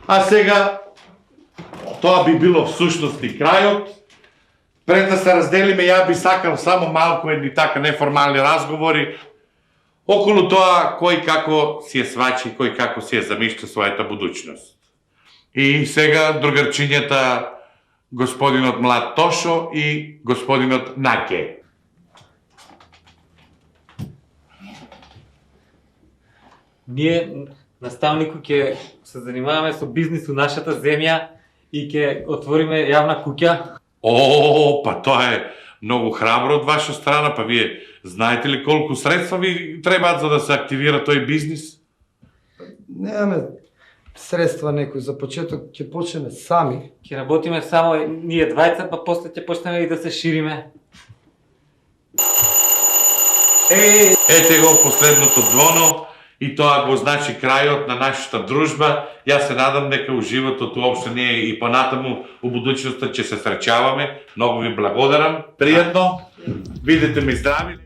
А сега, тоа би било всушност и крајот. Пред да се разделиме, ја би сакал само малку едни така неформални разговори околу тоа кој како си е свачи, кој како си е замишта својата будуćност. И сега другарчињата господинот Млад Тошо и господинот Наке. Ние, наставнику, ќе се занимаваме со бизнис у нашата земја и ќе отвориме јавна куќа. О, па тоа е многу храбро од ваша страна, па вие знаете ли колку средства ви требаат за да се активира тој бизнис? Немаме средства некои, за почеток ќе почнеме сами. Ќе работиме само ние двајца, па после ќе почнеме и да се шириме. Ете го последното звоно и тоа го значи крајот на нашата дружба. Јас се надам дека у животот уопште не е и понатаму у будуćноста ќе се среќаваме. Многу ви благодарам. Пријатно. Бидете ми здрави.